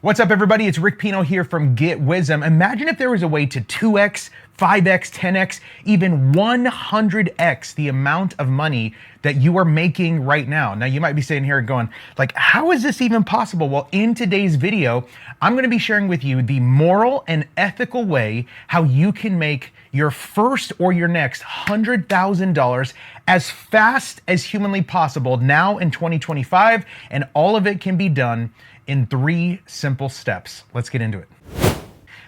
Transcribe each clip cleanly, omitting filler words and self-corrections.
What's up, everybody? It's Rick Pino here from Get Wisdom. Imagine if there was a way to 2x, 5x, 10x, even 100x the amount of money that you are making right now. Now, you might be sitting here going, like, how is this even possible? Well, in today's video, I'm going to be sharing with you the moral and ethical way how you can make your first or your next $100,000 as fast as humanly possible now in 2025, and all of it can be done in 3 simple steps. Let's get into it.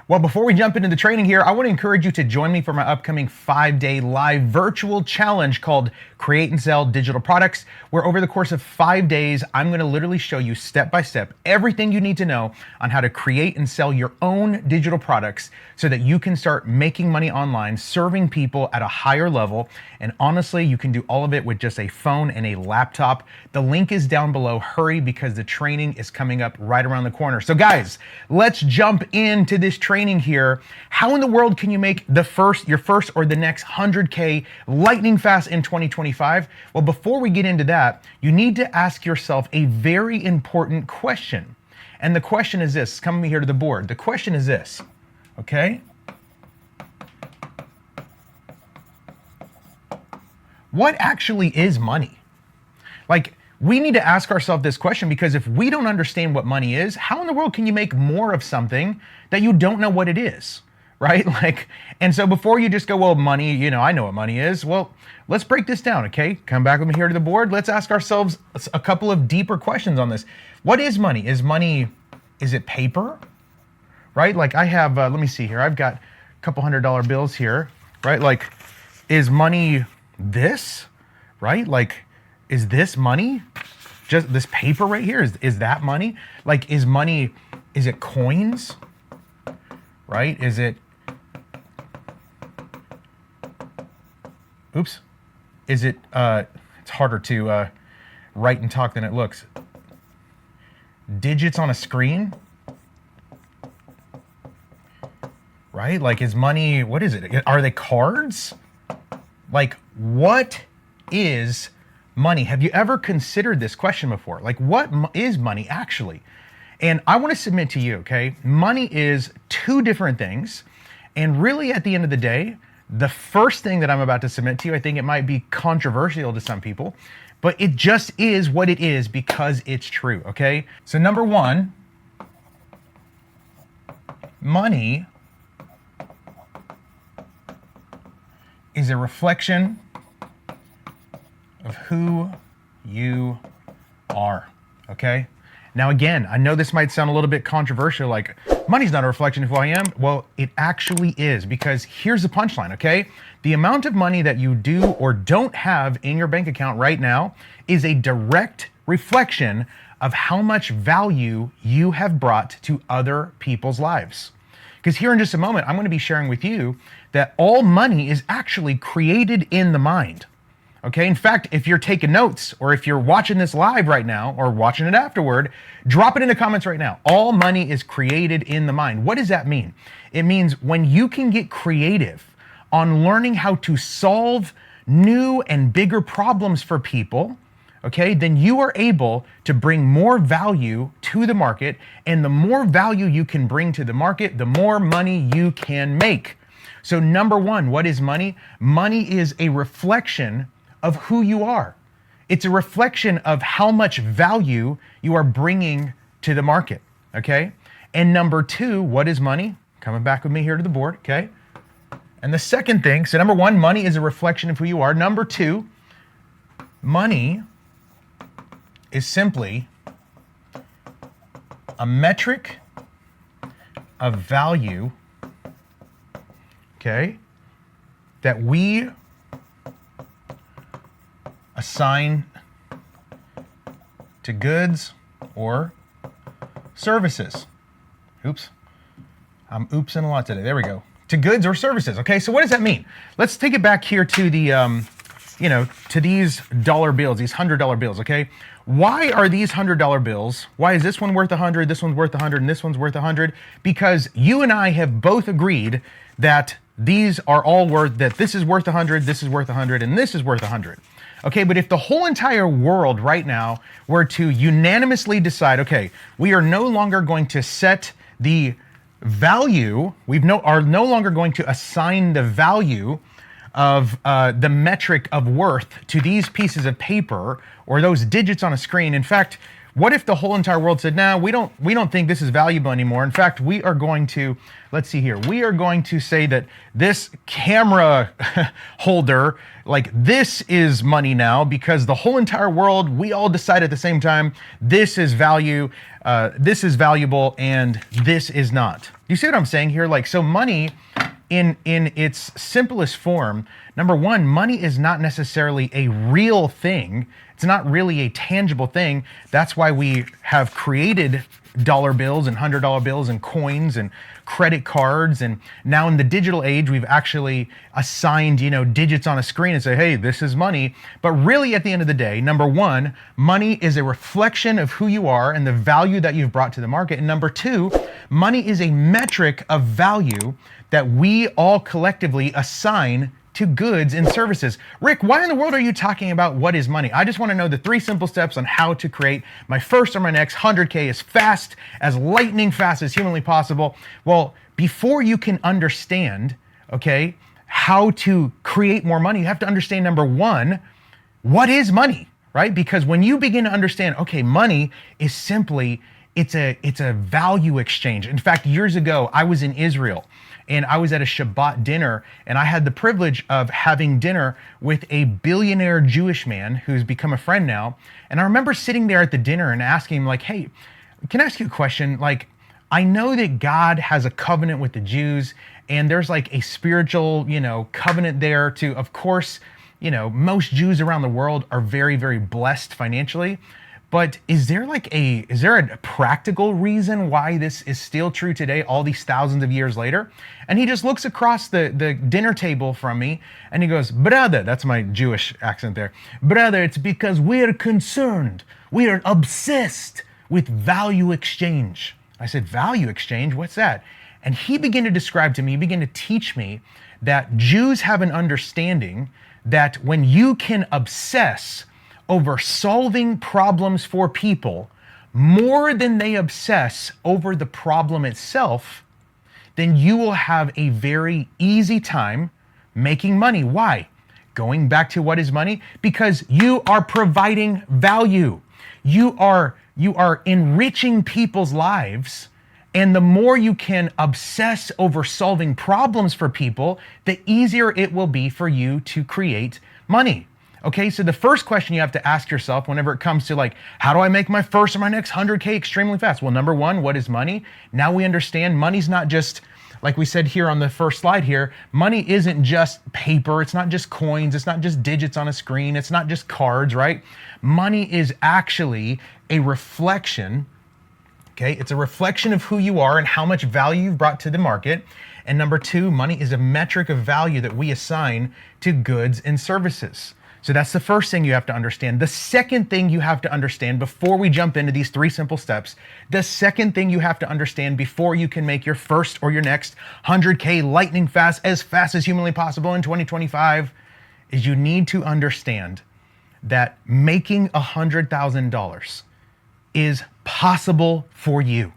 Well, before we jump into the training here, I want to encourage you to join me for my upcoming 5-day live virtual challenge called Create and Sell Digital Products, where over the course of 5 days, I'm going to literally show you step by step everything you need to know on how to create and sell your own digital products so that you can start making money online, serving people at a higher level. And honestly, you can do all of it with just a phone and a laptop. The link is down below. Hurry, because the training is coming up right around the corner. So guys, let's jump into this training here. How in the world can you make your first or the next 100K lightning fast in 2025? Well, before we get into that, you need to ask yourself a very important question. And the question is this, come here to the board. The question is this, okay? What actually is money? Like, we need to ask ourselves this question, because if we don't understand what money is, how in the world can you make more of something that you don't know what it is, right? And so before you just go, well, money, I know what money is. Well, let's break this down, okay? Come back with me here to the board. Let's ask ourselves a couple of deeper questions on this. What is money? Is it paper, right? Like I have, let me see here. I've got a couple $100 bills here, right? Like, is money this, right? Like, is this money? Just this paper right here, is that money? Like, is money, is it coins, right? Is it, oops, is it, it's harder to write and talk than it looks. Digits on a screen, right? Like, is money, what is it? Are they cards? Like, what is money? Have you ever considered this question before? Like, what is money actually? And I want to submit to you, okay? Money is 2 different things. And really, at the end of the day, the first thing that I'm about to submit to you, I think it might be controversial to some people, but it just is what it is because it's true, okay? So number 1, money is a reflection of who you are, okay? Now again, I know this might sound a little bit controversial, like money's not a reflection of who I am. Well, it actually is, because here's the punchline, okay? The amount of money that you do or don't have in your bank account right now is a direct reflection of how much value you have brought to other people's lives. Because here in just a moment, I'm going to be sharing with you that all money is actually created in the mind. Okay, in fact, if you're taking notes, or if you're watching this live right now or watching it afterward, drop it in the comments right now. All money is created in the mind. What does that mean? It means when you can get creative on learning how to solve new and bigger problems for people, okay, then you are able to bring more value to the market. And the more value you can bring to the market, the more money you can make. So number 1, what is money? Money is a reflection of who you are. It's a reflection of how much value you are bringing to the market, okay? And number 2, what is money? Coming back with me here to the board, okay? And the second thing, so number 1, money is a reflection of who you are. Number 2, money is simply a metric of value, okay, that we assign to goods or services. Oops. I'm oopsing a lot today. There we go. To goods or services. Okay, so what does that mean? Let's take it back here to the, to these dollar bills, these $100 bills, okay? Why are these $100 bills? Why is this one worth 100, this one's worth 100, and this one's worth 100? Because you and I have both agreed that these are all worth, that this is worth 100, this is worth 100, and this is worth 100. Okay, but if the whole entire world right now were to unanimously decide, okay, we are no longer going to set the value, are no longer going to assign the value of the metric of worth to these pieces of paper or those digits on a screen. In fact, what if the whole entire world said, "No, we don't think this is valuable anymore. In fact, we are going to, let's see here, we are going to say that this camera holder, like this is money now because the whole entire world, we all decide at the same time, this is value, this is valuable, and this is not." You see what I'm saying here? Like, so money in its simplest form, number one, money is not necessarily a real thing. It's not really a tangible thing. That's why we have created dollar bills and $100 bills and coins and credit cards. And now in the digital age, we've actually assigned, digits on a screen and say, hey, this is money. But really at the end of the day, number one, money is a reflection of who you are and the value that you've brought to the market. And number two, money is a metric of value that we all collectively assign to goods and services. Rick, why in the world are you talking about what is money? I just want to know the 3 simple steps on how to create my first or my next 100K as fast, as lightning fast as humanly possible. Well, before you can understand, okay, how to create more money, you have to understand, number one, what is money, right? Because when you begin to understand, okay, money is simply, it's a value exchange. In fact, years ago, I was in Israel, and I was at a Shabbat dinner, and I had the privilege of having dinner with a billionaire Jewish man who's become a friend now. And I remember sitting there at the dinner and asking him, like, hey, can I ask you a question? Like, I know that God has a covenant with the Jews, and there's like a spiritual, covenant there to, of course, most Jews around the world are very, very blessed financially. But is there a practical reason why this is still true today, all these thousands of years later? And he just looks across the dinner table from me and he goes, brother, that's my Jewish accent there. Brother, it's because we're concerned. We are obsessed with value exchange. I said, value exchange? What's that? And he began to describe to me, he began to teach me that Jews have an understanding that when you can obsess over solving problems for people more than they obsess over the problem itself, then you will have a very easy time making money. Why? Going back to what is money? Because you are providing value. You are enriching people's lives. And the more you can obsess over solving problems for people, the easier it will be for you to create money. Okay, so the first question you have to ask yourself whenever it comes to like, how do I make my first or my next 100K extremely fast? Well, number one, what is money? Now we understand money's not just, like we said here on the first slide here, money isn't just paper, it's not just coins, it's not just digits on a screen, it's not just cards, right? Money is actually a reflection, okay? It's a reflection of who you are and how much value you've brought to the market. And number two, money is a metric of value that we assign to goods and services. So that's the first thing you have to understand. The second thing you have to understand before we jump into these 3 simple steps, the second thing you have to understand before you can make your first or your next 100K lightning fast as humanly possible in 2025 is you need to understand that making $100,000 is possible for you.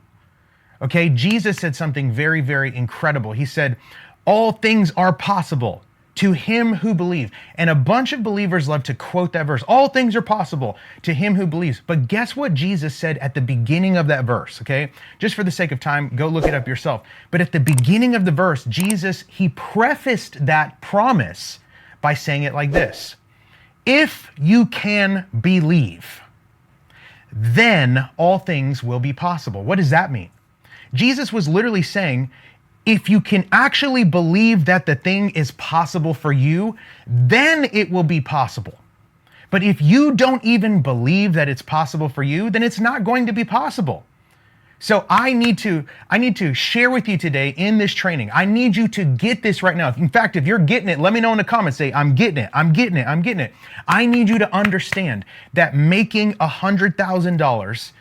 Okay, Jesus said something very, very incredible. He said, all things are possible to him who believes. And a bunch of believers love to quote that verse. All things are possible to him who believes. But guess what Jesus said at the beginning of that verse, okay? Just for the sake of time, go look it up yourself. But at the beginning of the verse, Jesus, he prefaced that promise by saying it like this. If you can believe, then all things will be possible. What does that mean? Jesus was literally saying, if you can actually believe that the thing is possible for you, then it will be possible. But if you don't even believe that it's possible for you, then it's not going to be possible. So I need to share with you today in this training. I need you to get this right now. In fact, if you're getting it, let me know in the comments. Say, I'm getting it, I'm getting it, I'm getting it. I need you to understand that making $100,000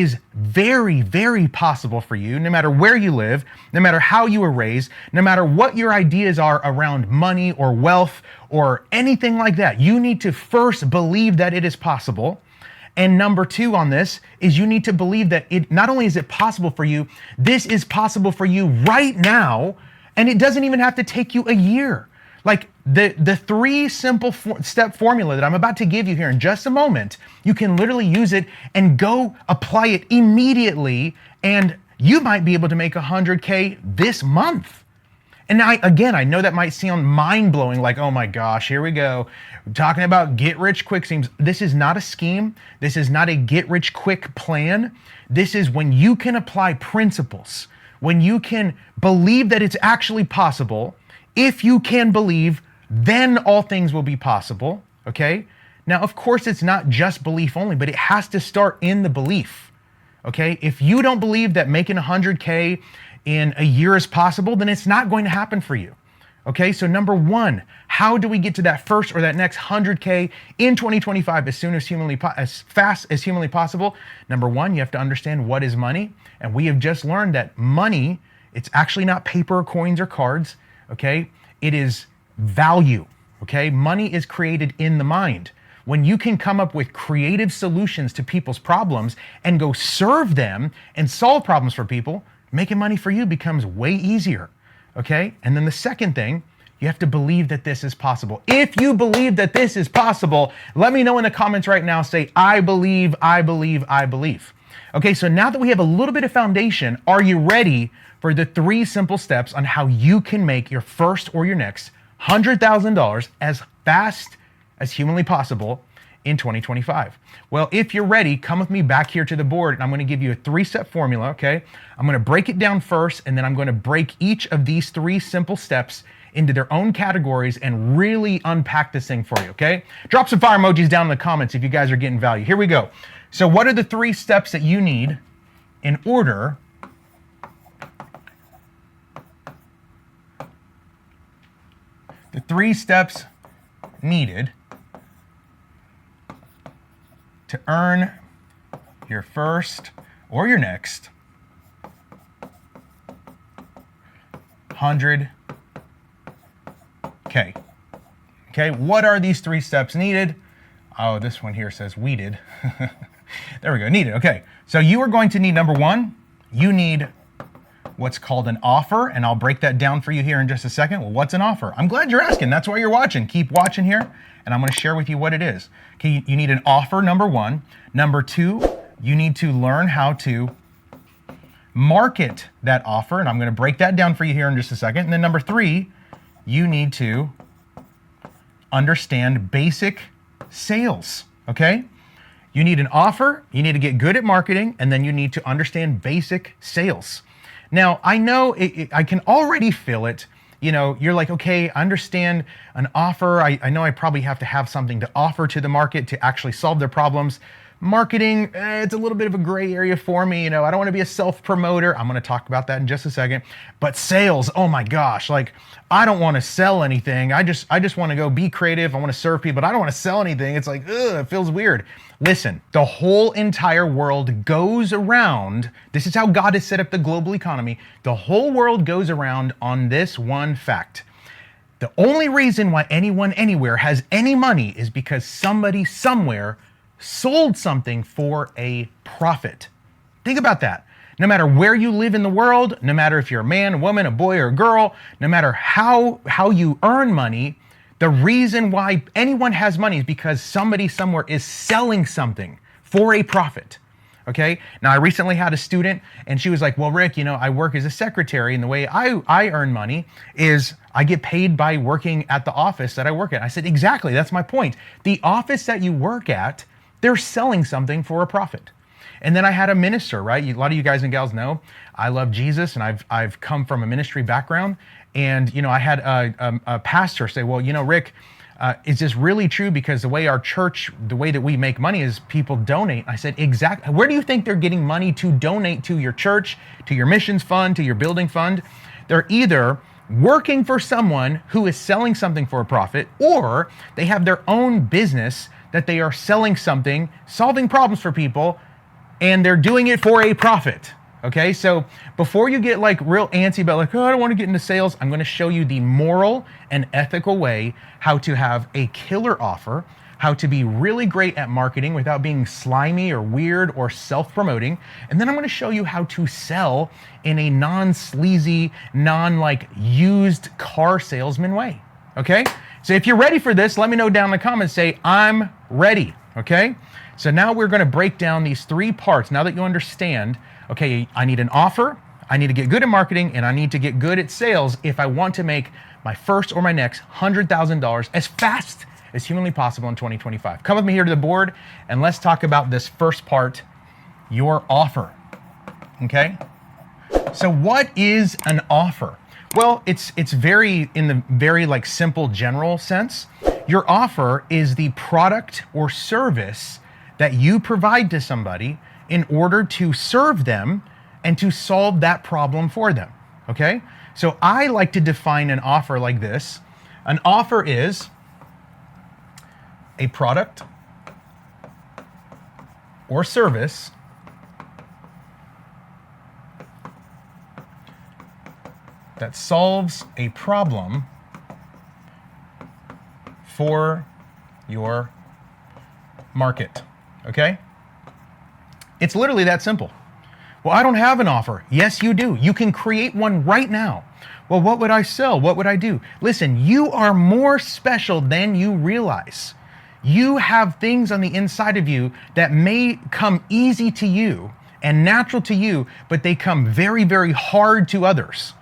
is very, very possible for you, no matter where you live, no matter how you were raised, no matter what your ideas are around money or wealth or anything like that. You need to first believe that it is possible. And number two on this is you need to believe that it not only is it possible for you, this is possible for you right now, and it doesn't even have to take you a year. Like the three simple step formula that I'm about to give you here in just a moment, you can literally use it and go apply it immediately, and you might be able to make 100K this month. And I know that might sound mind-blowing, like, oh my gosh, here we go. Talking about get-rich-quick schemes. This is not a scheme. This is not a get-rich-quick plan. This is when you can apply principles, when you can believe that it's actually possible. If you can believe, then all things will be possible, okay? Now, of course, it's not just belief only, but it has to start in the belief, okay? If you don't believe that making 100K in a year is possible, then it's not going to happen for you, okay? So number one, how do we get to that first or that next 100K in 2025 as fast as humanly possible? Number one, you have to understand what is money. And we have just learned that money, it's actually not paper or coins or cards. Okay, it is value. Okay, money is created in the mind. When you can come up with creative solutions to people's problems and go serve them and solve problems for people, making money for you becomes way easier. Okay, and then the second thing, you have to believe that this is possible. If you believe that this is possible, let me know in the comments right now. Say, I believe, I believe, I believe. Okay, so now that we have a little bit of foundation, are you ready for the three simple steps on how you can make your first or your next $100,000 as fast as humanly possible in 2025? Well, if you're ready, come with me back here to the board, and I'm going to give you a three-step formula, okay? I'm going to break it down first, and then I'm going to break each of these three simple steps into their own categories and really unpack this thing for you, okay? Drop some fire emojis down in the comments if you guys are getting value. Here we go. So what are the three steps that you need in order the three steps needed to earn your first or your next 100K. Okay, what are these three steps needed? Oh, this one here says weeded. There we go, needed. Okay, so you are going to need, number one, you need what's called an offer, and I'll break that down for you here in just a second. Well, what's an offer? I'm glad you're asking. That's why you're watching. Keep watching here, and I'm going to share with you what it is. Okay, you need an offer, number one. Number two, you need to learn how to market that offer, and I'm going to break that down for you here in just a second. And then number three, you need to understand basic sales, okay? You need an offer, you need to get good at marketing, and then you need to understand basic sales. Now, I know I can already feel it. You know, you're like, okay, I understand an offer. I know I probably have to have something to offer to the market to actually solve their problems. Marketing, it's a little bit of a gray area for me. You know, I don't want to be a self-promoter. I'm going to talk about that in just a second. But sales, oh my gosh, like I don't want to sell anything. I just want to go be creative. I want to serve people, but I don't want to sell anything. It's like, ugh, it feels weird. Listen, the whole entire world goes around. This is how God has set up the global economy. The whole world goes around on this one fact. The only reason why anyone anywhere has any money is because somebody somewhere sold something for a profit. Think about that. No matter where you live in the world, no matter if you're a man, a woman, a boy, or a girl, no matter how you earn money, the reason why anyone has money is because somebody somewhere is selling something for a profit. Okay? Now, I recently had a student, and she was like, well, Rick, you know, I work as a secretary, and the way I earn money is I get paid by working at the office that I work at. I said, exactly, that's my point. The office that you work at, they're selling something for a profit. And then I had a minister, right? A lot of you guys and gals know I love Jesus, and I've come from a ministry background. And, you know, I had a pastor say, well, you know, Rick, is this really true? Because the way our church, the way that we make money is people donate. I said, exactly. Where do you think they're getting money to donate to your church, to your missions fund, to your building fund? They're either working for someone who is selling something for a profit, or they have their own business that they are selling something, solving problems for people, and they're doing it for a profit. Okay, so before you get like real antsy about like, oh, I don't want to get into sales, I'm going to show you the moral and ethical way how to have a killer offer, how to be really great at marketing without being slimy or weird or self-promoting. And then I'm going to show you how to sell in a non-sleazy, non-like used car salesman way. Okay, so if you're ready for this, let me know down in the comments, say, I'm ready. Okay, so now we're going to break down these 3 parts. Now that you understand, okay, I need an offer, I need to get good at marketing, and I need to get good at sales if I want to make my first or my next $100,000 as fast as humanly possible in 2025. Come with me here to the board and let's talk about this first part, your offer. Okay? So what is an offer? Well, it's very, in the very like simple general sense, your offer is the product or service that you provide to somebody in order to serve them and to solve that problem for them. Okay? So I like to define an offer like this. An offer is a product or service that solves a problem for your market. Okay? It's literally that simple. Well, I don't have an offer. Yes, you do. You can create one right now. Well, what would I sell? What would I do? Listen, you are more special than you realize. You have things on the inside of you that may come easy to you and natural to you, but they come very, very hard to others,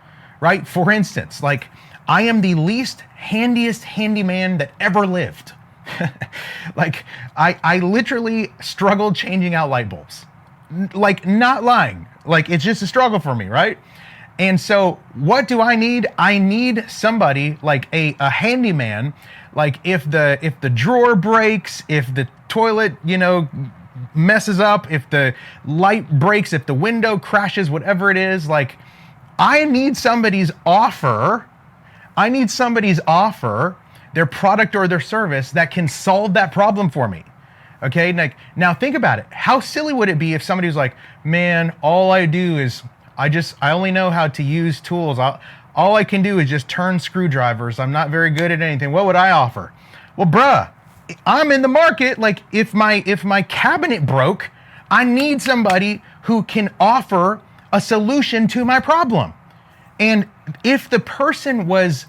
right? For instance, like I am the least handiest handyman that ever lived. Like I literally struggled changing out light bulbs. Like not lying. Like it's just a struggle for me, right? And so what do I need? I need somebody like a handyman. Like if the drawer breaks, if the toilet, messes up, if the light breaks, if the window crashes, whatever it is, like I need somebody's offer. I need somebody's offer, their product or their service that can solve that problem for me. Okay, like now think about it. How silly would it be if somebody was like, man, all I do is I only know how to use tools. All I can do is just turn screwdrivers. I'm not very good at anything. What would I offer? Well, bruh, I'm in the market. Like if my cabinet broke, I need somebody who can offer a solution to my problem. And if the person was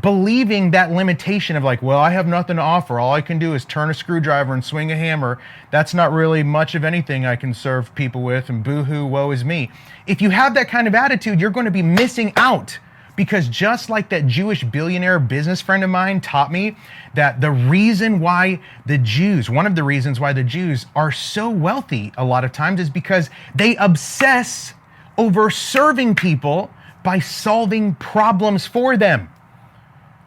believing that limitation of like, well, I have nothing to offer. All I can do is turn a screwdriver and swing a hammer. That's not really much of anything I can serve people with, and boo-hoo, woe is me. If you have that kind of attitude, you're going to be missing out. Because just like that Jewish billionaire business friend of mine taught me that one of the reasons why the Jews are so wealthy a lot of times is because they obsess over serving people by solving problems for them.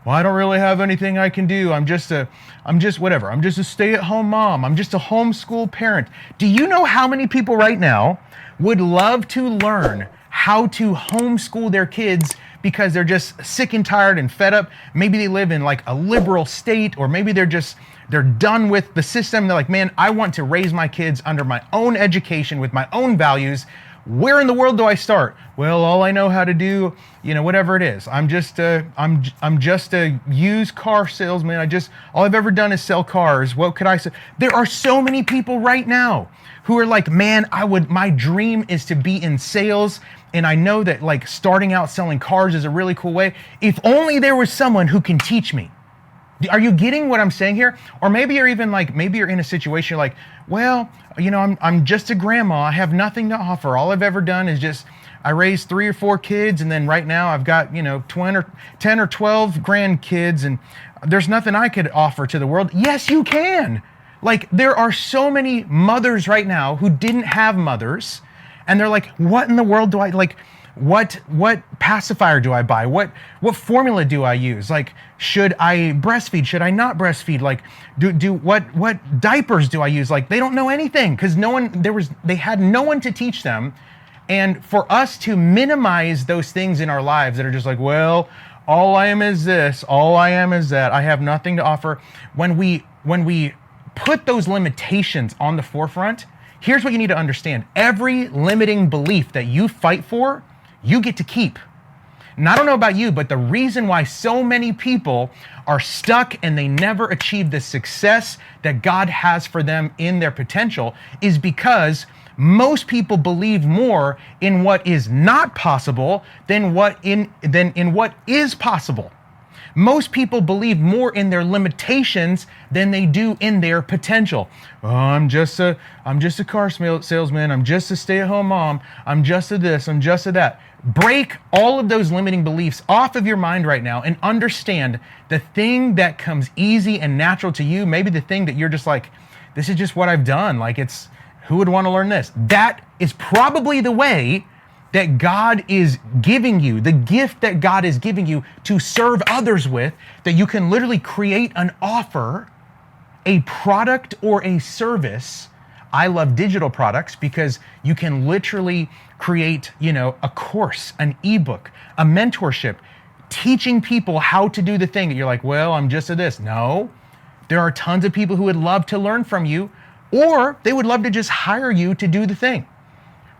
Well, I don't really have anything I can do. I'm just a stay-at-home mom. I'm just a homeschool parent. Do you know how many people right now would love to learn how to homeschool their kids because they're just sick and tired and fed up? Maybe they live in like a liberal state, or maybe they're done with the system. They're like, man, I want to raise my kids under my own education with my own values. Where in the world do I start? Well, all I know how to do, whatever it is. I'm just a used car salesman. All I've ever done is sell cars. What could I say? There are so many people right now who are like, man, my dream is to be in sales. And I know that like starting out selling cars is a really cool way. If only there was someone who can teach me. Are you getting what I'm saying here? Or maybe you're in a situation you're like, well, I'm just a grandma. I have nothing to offer. All I've ever done is I raised 3 or 4 kids, and then right now I've got 10 or 12 grandkids, and there's nothing I could offer to the world. Yes, you can. Like there are so many mothers right now who didn't have mothers, and they're like, what in the world do I like? What pacifier do I buy? What formula do I use? Like, should I breastfeed? Should I not breastfeed? Like, what diapers do I use? Like, they don't know anything because they had no one to teach them. And for us to minimize those things in our lives that are just like, well, all I am is this, all I am is that, I have nothing to offer. When we put those limitations on the forefront, Here's what you need to understand. Every limiting belief that you fight for, you get to keep. And I don't know about you, but the reason why so many people are stuck and they never achieve the success that God has for them in their potential is because most people believe more in what is not possible than in what is possible. Most people believe more in their limitations than they do in their potential. Oh, I'm just a car salesman. I'm just a stay-at-home mom. I'm just a this. I'm just a that. Break all of those limiting beliefs off of your mind right now and understand the thing that comes easy and natural to you. Maybe the thing that you're just like, this is just what I've done. Like who would want to learn this? That is probably the way that God is giving you, the gift that God is giving you to serve others with, that you can literally create an offer, a product or a service. I love digital products because you can literally create, a course, an ebook, a mentorship, teaching people how to do the thing that you're like, well, I'm just a this. No, there are tons of people who would love to learn from you, or they would love to just hire you to do the thing.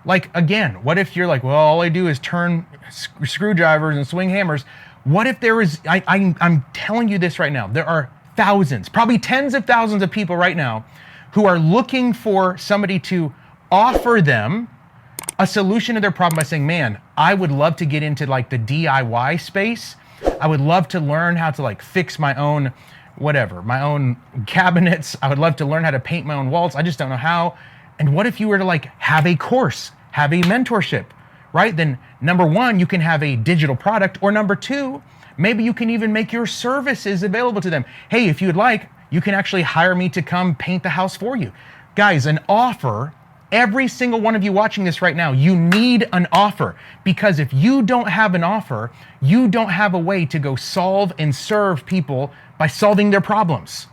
Like, again, what if you're like, well, all I do is turn screwdrivers and swing hammers. What if there is, I'm telling you this right now, there are thousands, probably tens of thousands of people right now who are looking for somebody to offer them a solution to their problem by saying, man, I would love to get into like the DIY space. I would love to learn how to like fix my own my own cabinets. I would love to learn how to paint my own walls. I just don't know how. And what if you were to like have a course, have a mentorship, right? Then number one, you can have a digital product, or number two, maybe you can even make your services available to them. Hey, if you'd like, you can actually hire me to come paint the house for you. Guys, an offer, every single one of you watching this right now, you need an offer, because if you don't have an offer, you don't have a way to go solve and serve people by solving their problems.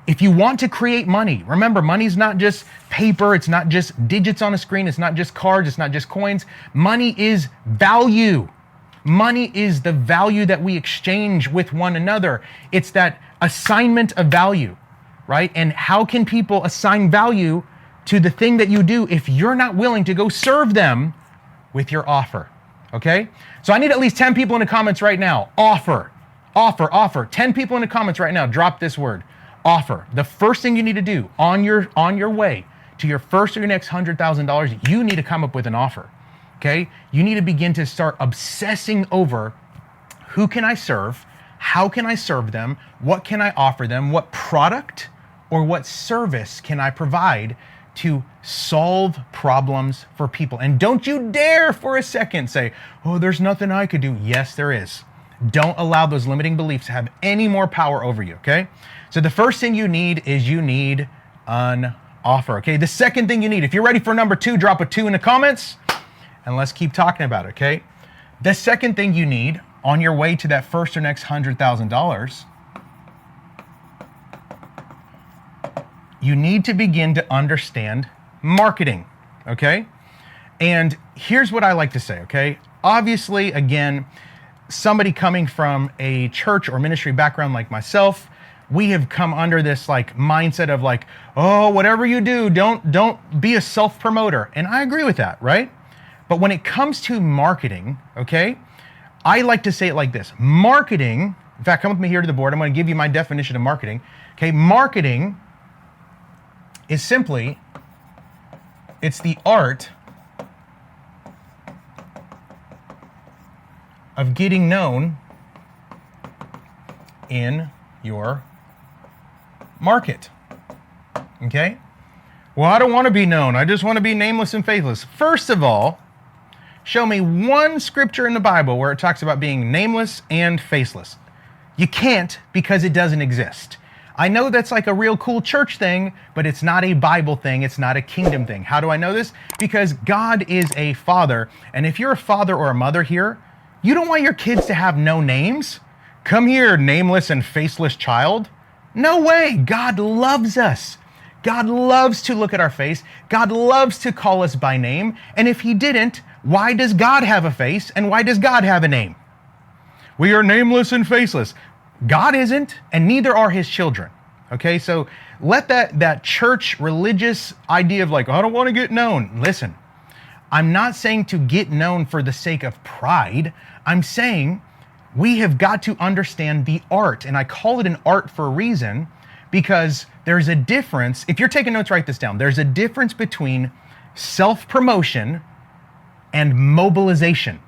If you want to create money, remember, money's not just paper, it's not just digits on a screen, it's not just cards, it's not just coins. Money is value. Money is the value that we exchange with one another. It's that assignment of value, right? And how can people assign value to the thing that you do if you're not willing to go serve them with your offer, okay? So I need at least 10 people in the comments right now. Offer, offer, offer. 10 people in the comments right now, drop this word. Offer. The first thing you need to do on your way to your first or your next $100,000, you need to come up with an offer, okay? You need to begin to start obsessing over who can I serve, how can I serve them, what can I offer them, what product or what service can I provide to solve problems for people. And don't you dare for a second say, oh, there's nothing I could do. Yes, there is. Don't allow those limiting beliefs to have any more power over you, okay? So the first thing you need is you need an offer, okay? The second thing you need, if you're ready for number 2, drop a 2 in the comments and let's keep talking about it, okay? The second thing you need on your way to that first or next $100,000, you need to begin to understand marketing, okay? And here's what I like to say, okay? Obviously, again, somebody coming from a church or ministry background like myself, we have come under this like mindset of like, oh, whatever you do, don't be a self-promoter. And I agree with that, right? But when it comes to marketing, okay, I like to say it like this. Marketing, in fact, come with me here to the board. I'm going to give you my definition of marketing. Okay, marketing is simply, it's the art of getting known in your market, okay? Well, I don't want to be known. I just want to be nameless and faithless. First of all, show me one scripture in the Bible where it talks about being nameless and faceless. You can't, because it doesn't exist. I know that's like a real cool church thing, but it's not a Bible thing. It's not a kingdom thing. How do I know this? Because God is a father. And if you're a father or a mother here, you don't want your kids to have no names. Come here, nameless and faceless child. No way. God loves us. God loves to look at our face. God loves to call us by name. And if he didn't, why does God have a face and why does God have a name? We are nameless and faceless. God isn't, and neither are his children. Okay, so let that church religious idea of like, I don't want to get known. Listen, I'm not saying to get known for the sake of pride. I'm saying we have got to understand the art, and I call it an art for a reason, because there's a difference. If you're taking notes, write this down. There's a difference between self-promotion and mobilization,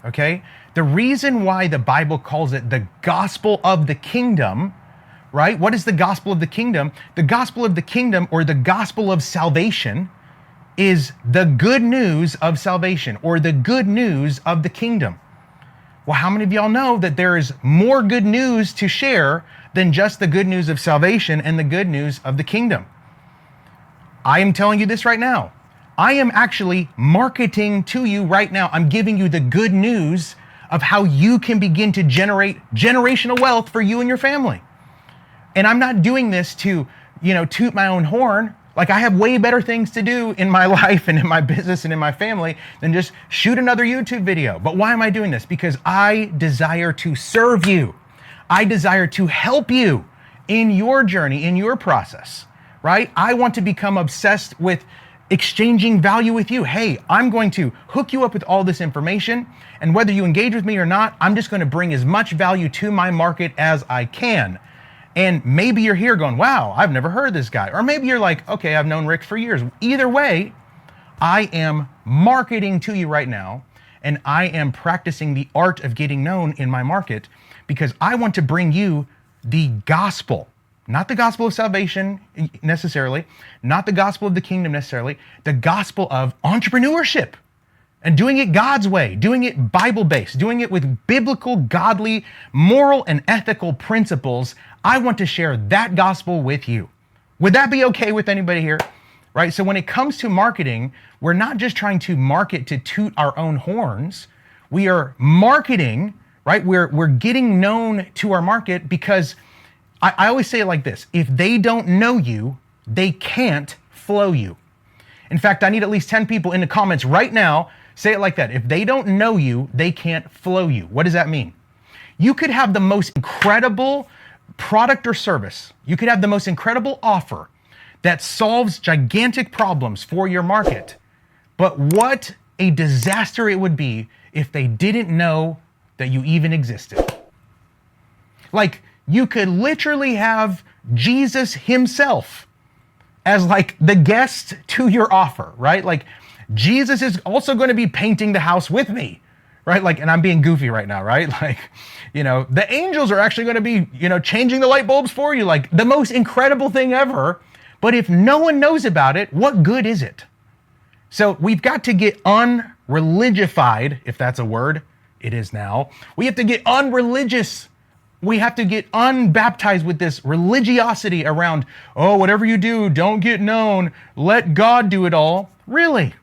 okay? The reason why the Bible calls it the gospel of the kingdom, right? What is the gospel of the kingdom? The gospel of the kingdom, or the gospel of salvation, is the good news of salvation, or the good news of the kingdom. Well, how many of y'all know that there is more good news to share than just the good news of salvation and the good news of the kingdom? I am telling you this right now. I am actually marketing to you right now. I'm giving you the good news of how you can begin to generate generational wealth for you and your family. And I'm not doing this to, toot my own horn. Like, I have way better things to do in my life and in my business and in my family than just shoot another YouTube video. But why am I doing this? Because I desire to serve you. I desire to help you in your journey, in your process, right? I want to become obsessed with exchanging value with you. Hey, I'm going to hook you up with all this information, and whether you engage with me or not, I'm just going to bring as much value to my market as I can. And maybe you're here going, wow, I've never heard of this guy. Or maybe you're like, okay, I've known Rick for years. Either way, I am marketing to you right now, and I am practicing the art of getting known in my market, because I want to bring you the gospel. Not the gospel of salvation necessarily, not the gospel of the kingdom necessarily, the gospel of entrepreneurship, and doing it God's way, doing it Bible-based, doing it with biblical, godly, moral, and ethical principles. I want to share that gospel with you. Would that be okay with anybody here? Right? So when it comes to marketing, we're not just trying to market to toot our own horns. We are marketing, right? We're getting known to our market because I always say it like this: if they don't know you, they can't flow you. In fact, I need at least 10 people in the comments right now say it like that. If they don't know you, they can't flow you. What does that mean? You could have the most incredible product or service. You could have the most incredible offer that solves gigantic problems for your market. But what a disaster it would be if they didn't know that you even existed. Like, you could literally have Jesus himself as like the guest to your offer, right? Like, Jesus is also going to be painting the house with me, right? Like, and I'm being goofy right now, right? Like, the angels are actually going to be, changing the light bulbs for you, like the most incredible thing ever. But if no one knows about it, what good is it? So we've got to get unreligified, if that's a word. It is now. We have to get unreligious. We have to get unbaptized with this religiosity around, oh, whatever you do, don't get known. Let God do it all. Really?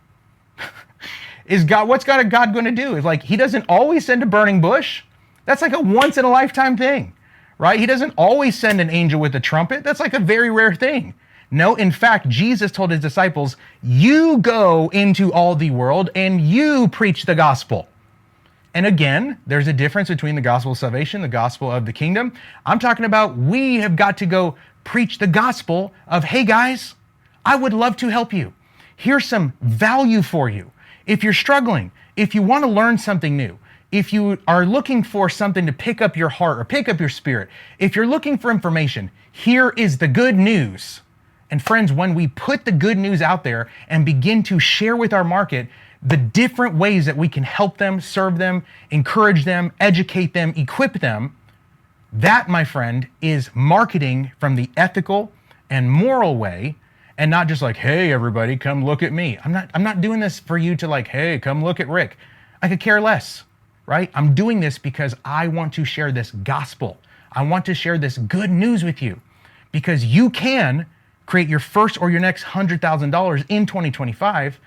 What's God going to do? Is like, he doesn't always send a burning bush. That's like a once in a lifetime thing, right? He doesn't always send an angel with a trumpet. That's like a very rare thing. No, in fact, Jesus told his disciples, you go into all the world and you preach the gospel. And again, there's a difference between the gospel of salvation, the gospel of the kingdom. I'm talking about we have got to go preach the gospel of, hey guys, I would love to help you. Here's some value for you. If you're struggling, if you want to learn something new, if you are looking for something to pick up your heart or pick up your spirit, if you're looking for information, here is the good news. And friends, when we put the good news out there and begin to share with our market the different ways that we can help them, serve them, encourage them, educate them, equip them, that, my friend, is marketing from the ethical and moral way, and not just like, hey, everybody, come look at me. I'm not doing this for you to like, hey, come look at Rick. I could care less, right? I'm doing this because I want to share this gospel. I want to share this good news with you, because you can create your first or your next $100,000 in 2025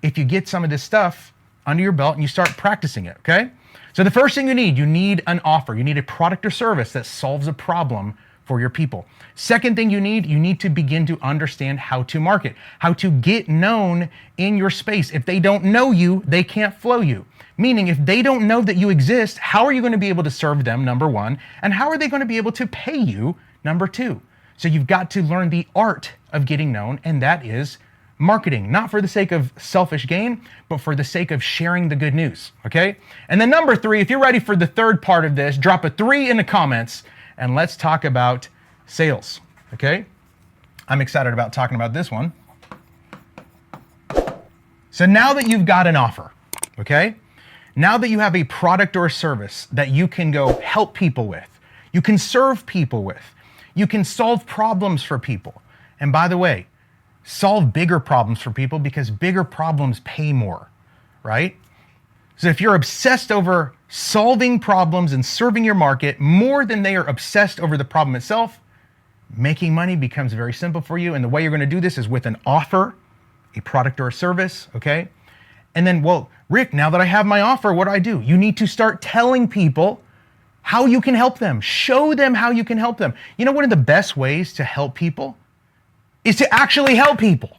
if you get some of this stuff under your belt and you start practicing it, okay? So the first thing you need an offer. You need a product or service that solves a problem for your people. Second thing you need to begin to understand how to market, how to get known in your space. If they don't know you, they can't flow you. Meaning, if they don't know that you exist, how are you going to be able to serve them, number one? And how are they going to be able to pay you, number two? So you've got to learn the art of getting known, and that is marketing, not for the sake of selfish gain, but for the sake of sharing the good news, okay? And then number 3, if you're ready for the third part of this, drop a 3 in the comments, and let's talk about sales, okay? I'm excited about talking about this one. So now that you've got an offer, okay? Now that you have a product or a service that you can go help people with, you can serve people with, you can solve problems for people. And by the way, solve bigger problems for people because bigger problems pay more, right? So if you're obsessed over solving problems and serving your market more than they are obsessed over the problem itself, making money becomes very simple for you. And the way you're going to do this is with an offer, a product or a service, okay? And then, well, Rick, now that I have my offer, what do? You need to start telling people how you can help them. Show them how you can help them. You know, one of the best ways to help people is to actually help people.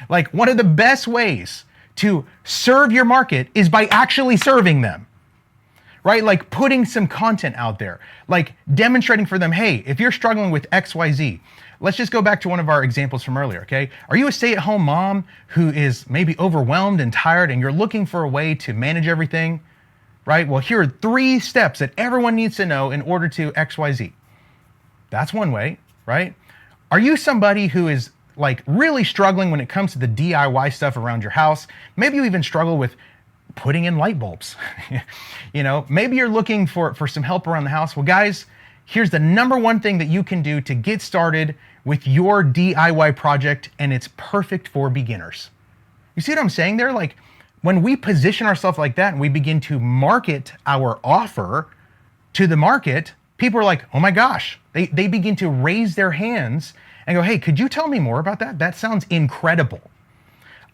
Like, one of the best ways to serve your market is by actually serving them, right? Like putting some content out there, like demonstrating for them, hey, if you're struggling with XYZ, let's just go back to one of our examples from earlier, okay? Are you a stay-at-home mom who is maybe overwhelmed and tired and you're looking for a way to manage everything, right? Well, here are 3 steps that everyone needs to know in order to XYZ. That's one way, right? Are you somebody who is like really struggling when it comes to the DIY stuff around your house? Maybe you even struggle with putting in light bulbs. You know, maybe you're looking for some help around the house. Well, guys, here's the number 1 thing that you can do to get started with your DIY project, and it's perfect for beginners. You see what I'm saying there? Like, when we position ourselves like that and we begin to market our offer to the market, people are like, oh my gosh. They begin to raise their hands and go, hey, could you tell me more about that? That sounds incredible.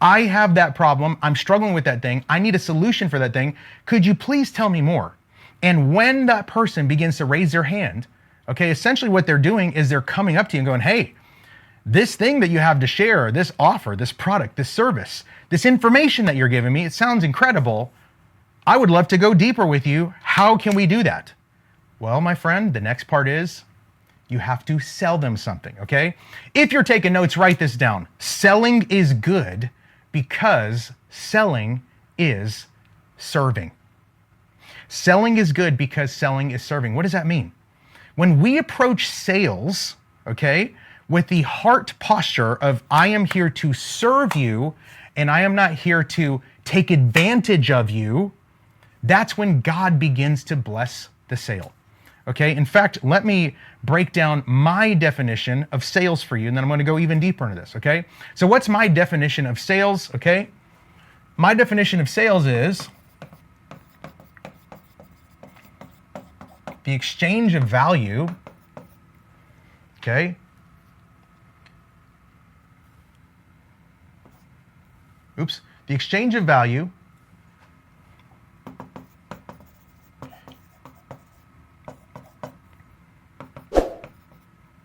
I have that problem. I'm struggling with that thing. I need a solution for that thing. Could you please tell me more? And when that person begins to raise their hand, okay, essentially what they're doing is they're coming up to you and going, hey, this thing that you have to share, this offer, this product, this service, this information that you're giving me, it sounds incredible. I would love to go deeper with you. How can we do that? Well, my friend, the next part is you have to sell them something, okay? If you're taking notes, write this down. Selling is good because selling is serving. Selling is good because selling is serving. What does that mean? When we approach sales, okay, with the heart posture of I am here to serve you and I am not here to take advantage of you, that's when God begins to bless the sale. Okay, in fact, let me break down my definition of sales for you, and then I'm going to go even deeper into this, okay? So what's my definition of sales, okay? My definition of sales is the exchange of value, okay? The exchange of value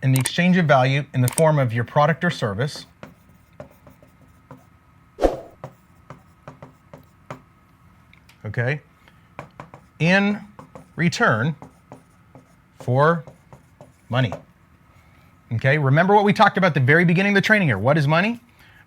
in the exchange of value in the form of your product or service, okay, in return for money. Okay, remember what we talked about at the very beginning of the training here. What is money?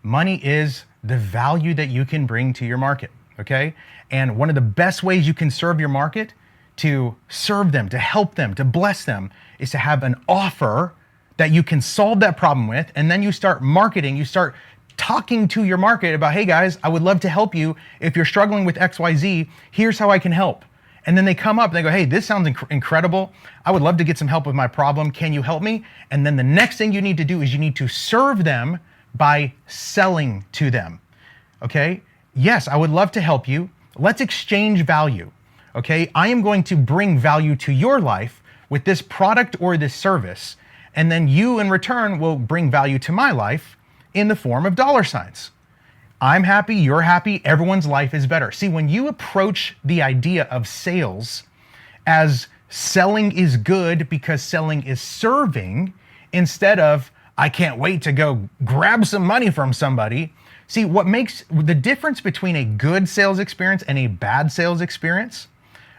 Money is the value that you can bring to your market, okay? And one of the best ways you can serve your market, to serve them, to help them, to bless them, is to have an offer that you can solve that problem with, and then you start marketing, you start talking to your market about, hey guys, I would love to help you. If you're struggling with XYZ, here's how I can help. And then they come up and they go, hey, this sounds incredible. I would love to get some help with my problem. Can you help me? And then the next thing you need to do is you need to serve them by selling to them, okay? Yes, I would love to help you. Let's exchange value, okay? I am going to bring value to your life with this product or this service, and then you in return will bring value to my life in the form of dollar signs. I'm happy, you're happy, everyone's life is better. See, when you approach the idea of sales as selling is good because selling is serving, instead of I can't wait to go grab some money from somebody. See, what makes the difference between a good sales experience and a bad sales experience,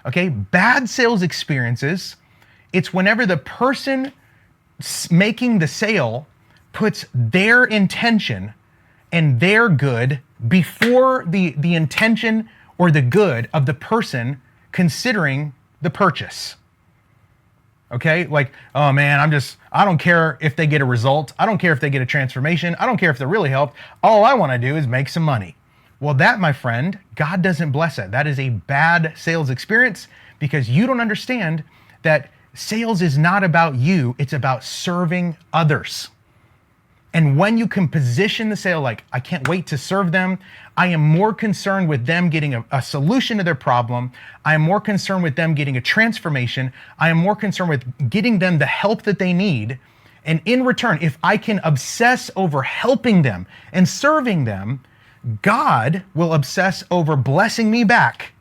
okay? Bad sales experiences, it's whenever the person making the sale puts their intention and their good before the intention or the good of the person considering the purchase. Okay? Like, oh man, I don't care if they get a result. I don't care if they get a transformation. I don't care if they're really helped. All I want to do is make some money. Well, that, my friend, God doesn't bless that. That is a bad sales experience because you don't understand that sales is not about you. It's about serving others. And when you can position the sale like, I can't wait to serve them. I am more concerned with them getting a solution to their problem. I am more concerned with them getting a transformation. I am more concerned with getting them the help that they need. And in return, if I can obsess over helping them and serving them, God will obsess over blessing me back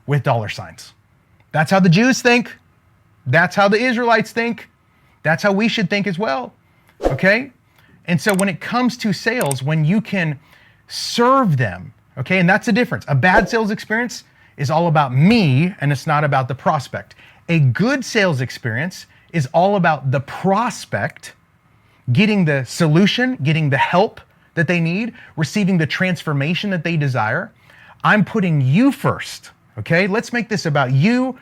with dollar signs. That's how the Jews think. That's how the Israelites think. That's how we should think as well. Okay? And so when it comes to sales, when you can serve them, okay, and that's the difference. A bad sales experience is all about me and it's not about the prospect. A good sales experience is all about the prospect getting the solution, getting the help that they need, receiving the transformation that they desire. I'm putting you first, okay? Let's make this about you,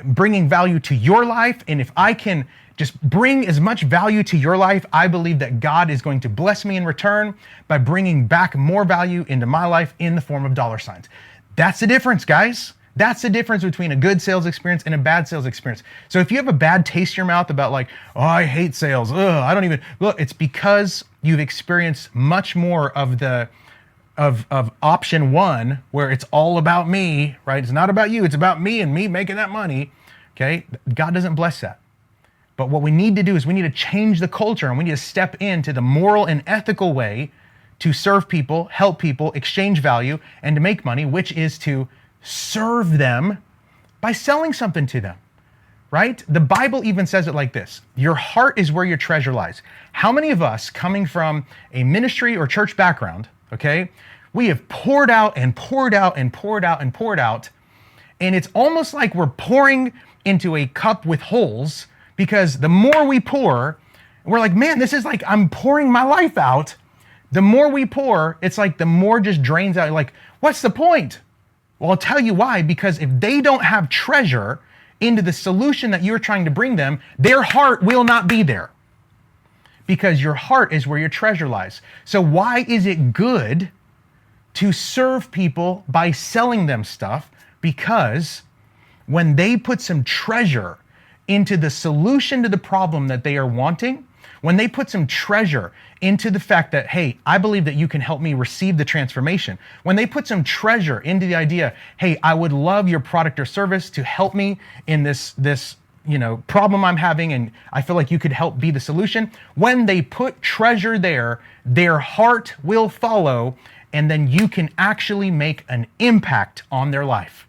bringing value to your life. And if I can just bring as much value to your life, I believe that God is going to bless me in return by bringing back more value into my life in the form of dollar signs. That's the difference, guys. That's the difference between a good sales experience and a bad sales experience. So if you have a bad taste in your mouth about like, oh, I hate sales, I don't even, look, it's because you've experienced much more of of option one, where it's all about me, right? It's not about you, it's about me and me making that money, okay? God doesn't bless that. But what we need to do is we need to change the culture and we need to step into the moral and ethical way to serve people, help people, exchange value, and to make money, which is to serve them by selling something to them, right? The Bible even says it like this: your heart is where your treasure lies. How many of us coming from a ministry or church background, okay, we have poured out and poured out and poured out and poured out, and it's almost like we're pouring into a cup with holes, because the more we pour, we're like, man, this is like I'm pouring my life out. The more we pour, it's like the more just drains out. You're like, what's the point? Well, I'll tell you why. Because if they don't have treasure into the solution that you're trying to bring them, their heart will not be there. Because your heart is where your treasure lies. So why is it good to serve people by selling them stuff? Because when they put some treasure into the solution to the problem that they are wanting, when they put some treasure into the fact that, hey, I believe that you can help me receive the transformation, when they put some treasure into the idea, hey, I would love your product or service to help me in this problem I'm having, and I feel like you could help be the solution. When they put treasure there, their heart will follow, and then you can actually make an impact on their life.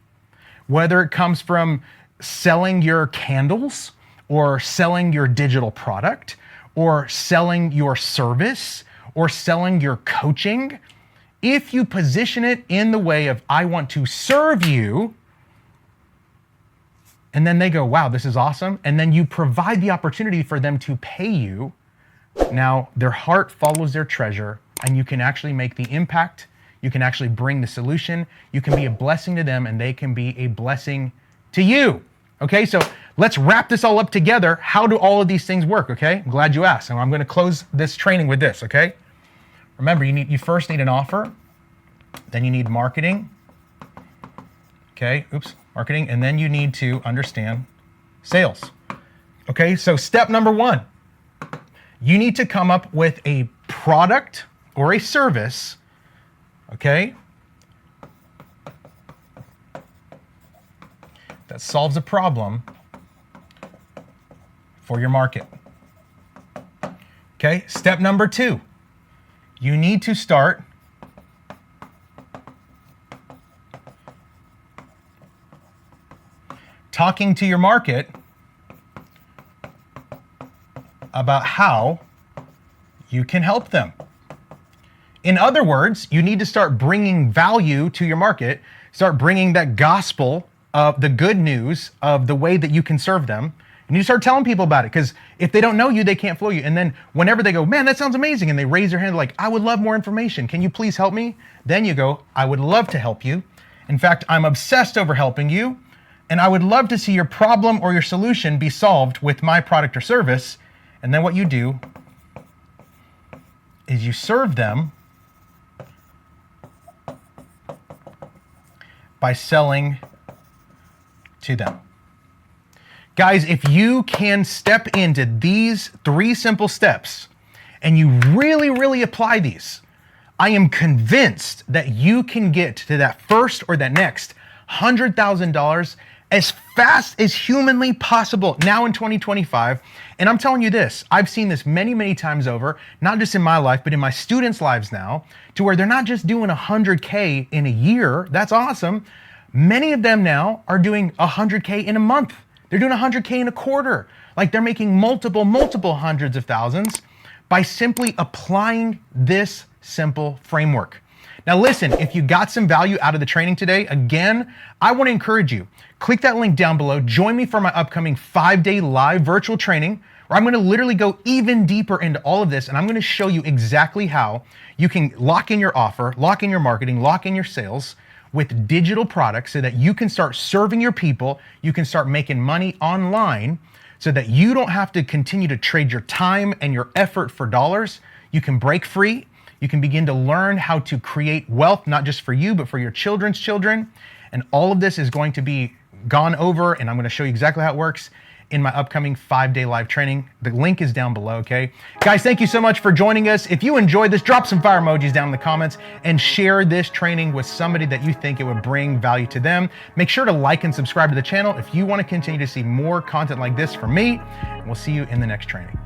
Whether it comes from selling your candles or selling your digital product or selling your service or selling your coaching, if you position it in the way of, I want to serve you, and then they go, wow, this is awesome, and then you provide the opportunity for them to pay you, now their heart follows their treasure, and you can actually make the impact, you can actually bring the solution, you can be a blessing to them, and they can be a blessing to you. Okay, so let's wrap this all up together. How do all of these things work, okay? I'm glad you asked. And I'm going to close this training with this, okay? Remember, you first need an offer, then you need marketing, okay? Marketing, and then you need to understand sales. Okay, so step number one, you need to come up with a product or a service, okay, that solves a problem for your market. Okay, step number two, you need to start talking to your market about how you can help them. In other words, you need to start bringing value to your market, start bringing that gospel of the good news of the way that you can serve them, And you start telling people about it, because if they don't know you, they can't follow you. And then whenever they go, man, that sounds amazing, and they raise their hand like, I would love more information. Can you please help me? Then you go, I would love to help you. In fact, I'm obsessed over helping you, and I would love to see your problem or your solution be solved with my product or service. And then what you do is you serve them by selling to them. Guys, if you can step into these 3 simple steps and you really, really apply these, I am convinced that you can get to that first or that next $100,000 as fast as humanly possible now in 2025. And I'm telling you this, I've seen this many, many times over, not just in my life, but in my students' lives now, to where they're not just doing 100K in a year. That's awesome. Many of them now are doing 100K in a month. They're doing 100K in a quarter. Like, they're making multiple hundreds of thousands by simply applying this simple framework. Now listen, if you got some value out of the training today, again, I want to encourage you, click that link down below. Join me for my upcoming 5-day live virtual training, where I'm going to literally go even deeper into all of this, and I'm going to show you exactly how you can lock in your offer, lock in your marketing, lock in your sales with digital products, so that you can start serving your people, you can start making money online, so that you don't have to continue to trade your time and your effort for dollars. You can break free. You can begin to learn how to create wealth, not just for you, but for your children's children. And all of this is going to be gone over, and I'm going to show you exactly how it works in my upcoming 5-day live training. The link is down below, okay? Guys, thank you so much for joining us. If you enjoyed this, drop some fire emojis down in the comments and share this training with somebody that you think it would bring value to them. Make sure to like and subscribe to the channel if you want to continue to see more content like this from me. And we'll see you in the next training.